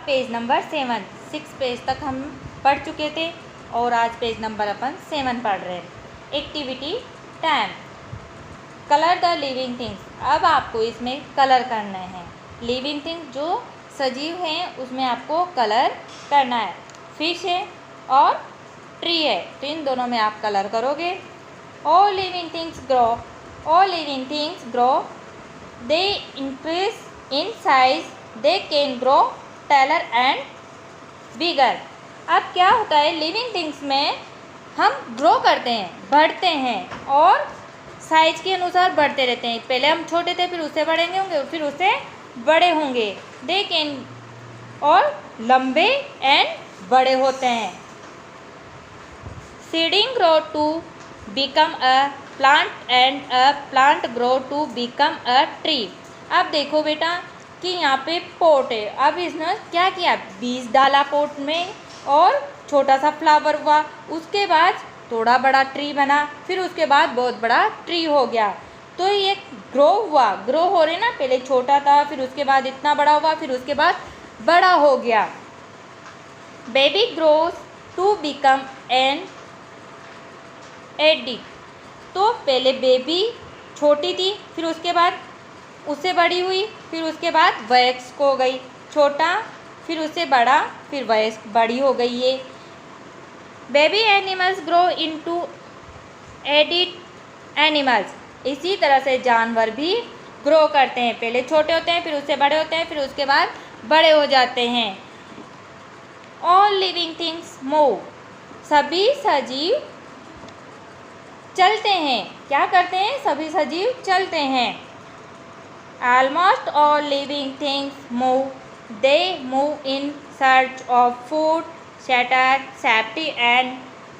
Page number 7, 6 page तक हम पढ़ चुके थे और आज पेज नंबर अपन 7 पढ़ रहे हैं। Activity time, colour the living things. अब आपको इसमें कलर करना है। लिविंग थिंग्स जो सजीव हैं उसमें आपको कलर करना है। फिश है और ट्री है, तो इन दोनों में आप कलर करोगे। All living things grow, all living things grow, they increase in size, they can grow taller and bigger. अब क्या होता है, लिविंग थिंग्स में हम ग्रो करते हैं, बढ़ते हैं और साइज के अनुसार बढ़ते रहते हैं। पहले हम छोटे थे, फिर उससे बढ़ेंगे होंगे, फिर उससे बड़े होंगे। दे कैन, और लंबे एंड बड़े होते हैं। Seedling grow to become a plant and a plant grow to become a tree. अब देखो बेटा कि यहाँ पे पोट है। अब इसने क्या किया, बीज डाला पोट में और छोटा सा फ्लावर हुआ, उसके बाद थोड़ा बड़ा ट्री बना, फिर उसके बाद बहुत बड़ा ट्री हो गया। तो ये ग्रो हुआ, ग्रो हो रहे ना, पहले छोटा था, फिर उसके बाद इतना बड़ा हुआ, फिर उसके बाद बड़ा हो गया। Baby grows to become an एडिक। तो पहले बेबी छोटी थी, फिर उसके बाद उससे बड़ी हुई, फिर उसके बाद वयस्क हो गई। छोटा, फिर उससे बड़ा, फिर वयस्क बड़ी हो गई ये। Baby animals grow into edit animals. इसी तरह से जानवर भी ग्रो करते हैं, पहले छोटे होते हैं, फिर उससे बड़े होते हैं, फिर उसके बाद बड़े हो जाते हैं। ऑल लिविंग थिंग्स मूव, सभी सजीव चलते हैं। क्या करते हैं, सभी सजीव चलते हैं। Almost all living things move, they move in search of food, shelter, safety and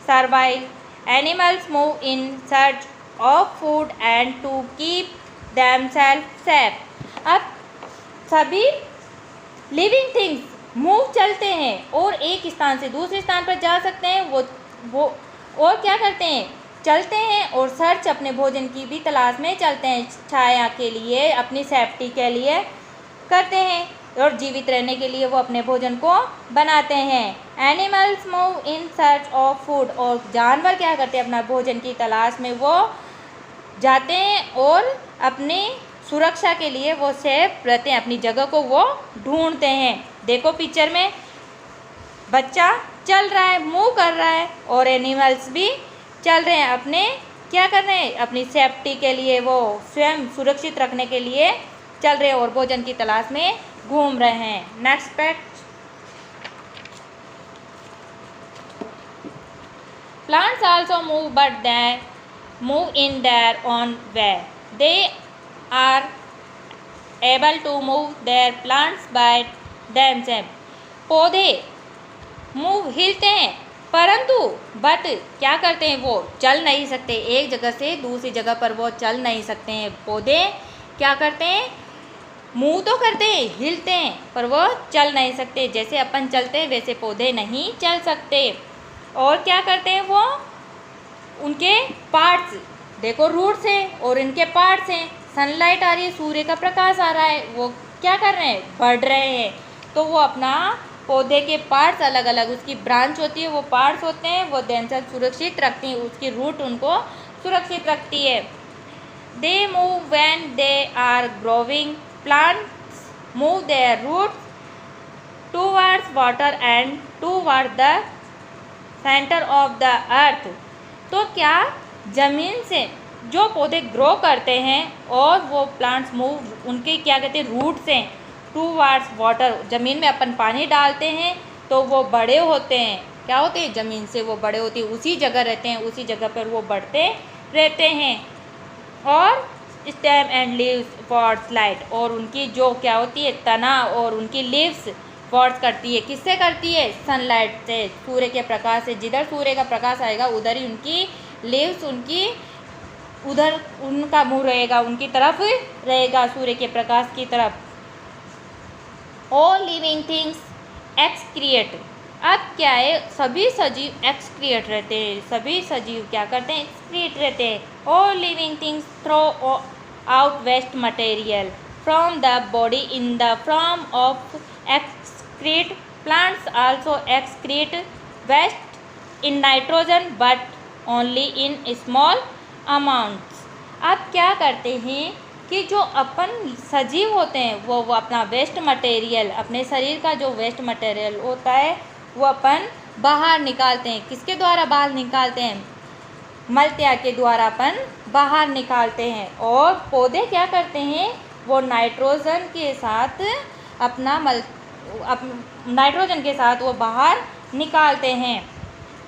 survival. Animals move in search of food and to keep themselves safe. अब सभी लिविंग थिंग्स मूव चलते हैं और एक स्थान से दूसरे स्थान पर जा सकते हैं। वो और क्या करते हैं, चलते हैं और सर्च, अपने भोजन की भी तलाश में चलते हैं, छाया के लिए, अपनी सेफ्टी के लिए करते हैं और जीवित रहने के लिए वो अपने भोजन को बनाते हैं। Animals move in search of food, और जानवर क्या करते हैं, अपना भोजन की तलाश में वो जाते हैं और अपनी सुरक्षा के लिए वो सेफ रहते हैं, अपनी जगह को वो ढूंढते हैं। देखो पिक्चर में बच्चा चल रहा है, मूव कर रहा है, और एनिमल्स भी चल रहे हैं, अपने क्या कर रहे हैं, अपनी सेफ्टी के लिए, वो स्वयं सुरक्षित रखने के लिए चल रहे हैं और भोजन की तलाश में घूम रहे हैं। Next page, plants also move but they move in their own way, they are able to move their plants by themselves. पौधे मूव, हिलते हैं, परंतु बट क्या करते हैं, वो चल नहीं सकते, एक जगह से दूसरी जगह पर वो चल नहीं सकते हैं। पौधे क्या करते हैं, मूव तो करते हैं, हिलते हैं, पर वो चल नहीं सकते। जैसे अपन चलते हैं वैसे पौधे नहीं चल सकते। और क्या करते हैं, वो उनके पार्ट्स, देखो रूट्स हैं और इनके पार्ट्स हैं। सनलाइट आ रही है, सूर्य का प्रकाश आ रहा है, वो क्या कर रहे हैं, बढ़ रहे हैं। तो वो अपना पौधे के पार्ट्स अलग अलग, उसकी ब्रांच होती है, वो पार्ट्स होते हैं, वो देमसेल्फ सुरक्षित रखती हैं, उसकी रूट उनको सुरक्षित रखती है। They move when they are growing, plants move their roots towards water and toward the centre of the earth. तो क्या, जमीन से जो पौधे ग्रो करते हैं और वो प्लांट्स मूव, उनके क्या कहते हैं, रूट्स हैं टूवर्ड्स वाटर। ज़मीन में अपन पानी डालते हैं तो वो बड़े होते हैं, क्या होते हैं, ज़मीन से वो बड़े होते हैं, उसी जगह रहते हैं, उसी जगह पर वो बढ़ते रहते हैं। और stem and leaves force light, और उनकी जो क्या होती है, तना और उनकी लीव्स फॉर्स करती है, किससे करती है, सनलाइट से, सूर्य के प्रकाश से। जिधर सूर्य का प्रकाश आएगा उधर ही उनकी लीव्स, उनकी उधर उनका मुँह रहेगा, उनकी तरफ रहेगा, सूर्य के प्रकाश की तरफ। All living things excrete. अब क्या है, सभी सजीव एक्सक्रिएट रहते हैं, सभी सजीव क्या करते हैं, एक्सक्रिएट रहते हैं। All living things throw out waste material from the body in the form of excrete. Plants also excrete waste in nitrogen but only in small amounts. अब क्या करते हैं कि जो अपन सजीव होते हैं वो अपना वेस्ट मटेरियल, अपने शरीर का जो वेस्ट मटेरियल होता है वो अपन बाहर निकालते हैं। किसके द्वारा बाहर निकालते हैं? मलत्याग के द्वारा अपन बाहर निकालते हैं। और पौधे क्या करते हैं? वो नाइट्रोजन के साथ नाइट्रोजन के साथ वो बाहर निकालते हैं।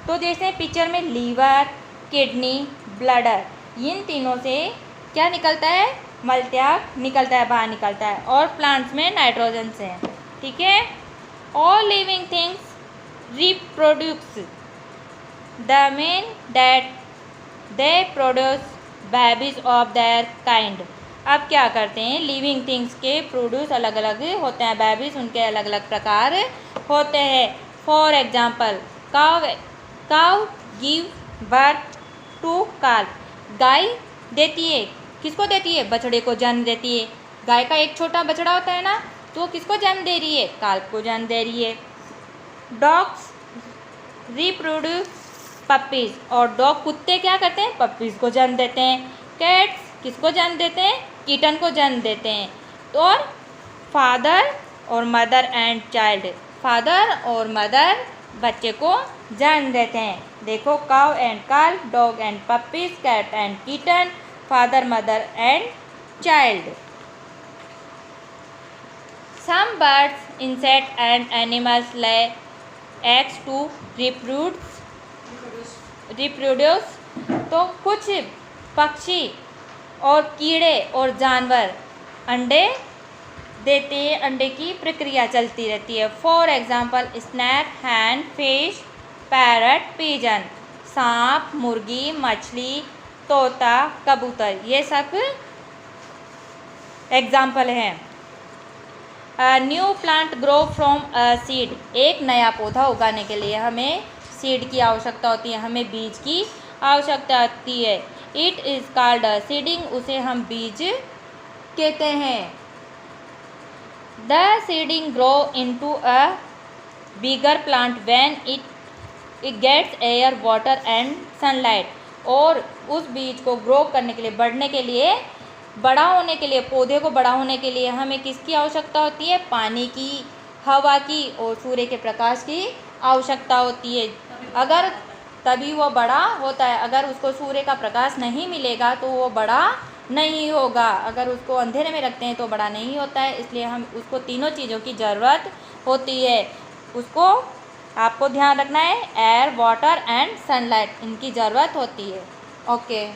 तो जैसे पिक्चर में लीवर, किडनी, ब्लडर, इन तीनों से क्या निकलता है? मलत्याग निकलता है, बाहर निकलता है। और प्लांट्स में नाइट्रोजन से, ठीक है। All living things reproduce the mean that they produce babies of their kind. अब क्या करते हैं? लिविंग थिंग्स के प्रोड्यूस अलग अलग होते हैं, बेबीज उनके अलग अलग प्रकार होते हैं। For example cow give birth to calf. गाय देती है, किसको देती है? बछड़े को जन्म देती है। गाय का एक छोटा बछड़ा होता है ना, तो किसको जन्म दे रही है? काल्फ को जन्म दे रही है। Dogs reproduce puppies. और डॉग, कुत्ते क्या करते हैं? पपीज़ को जन्म देते हैं। कैट्स किसको जन्म देते हैं? किटन को जन्म देते हैं। और फादर और मदर एंड चाइल्ड, फादर और मदर बच्चे को जन्म देते हैं। देखो, cow and calf, dog and puppies, cat and kitten, father mother and child. Some birds, insect and animals lay eggs to reproduce। तो कुछ पक्षी और कीड़े और जानवर अंडे देते हैं, अंडे की प्रक्रिया चलती रहती है। For example snake, hen, fish, parrot, pigeon. सांप, मुर्गी, मछली, तोता, कबूतर, ये सब एग्जाम्पल हैं। New plant grow from a seed. एक नया पौधा उगाने के लिए हमें सीड की आवश्यकता होती है, हमें बीज की आवश्यकता होती है। इट इज़ कॉल्ड सीडिंग, उसे हम बीज कहते हैं। The seedling grow into a bigger plant when it gets air, water and sunlight. और उस बीज को ग्रो करने के लिए, बढ़ने के लिए, बड़ा होने के लिए, पौधे को बड़ा होने के लिए हमें किसकी आवश्यकता होती है? पानी की, हवा की और सूर्य के प्रकाश की आवश्यकता होती है। अगर तभी वो बड़ा होता है। अगर उसको सूर्य का प्रकाश नहीं मिलेगा तो वो बड़ा नहीं होगा। अगर उसको अंधेरे में रखते हैं तो बड़ा नहीं होता है। इसलिए हम उसको तीनों चीज़ों की ज़रूरत होती है। उसको आपको ध्यान रखना है, एयर, वाटर एंड सनलाइट, इनकी ज़रूरत होती है। ओके।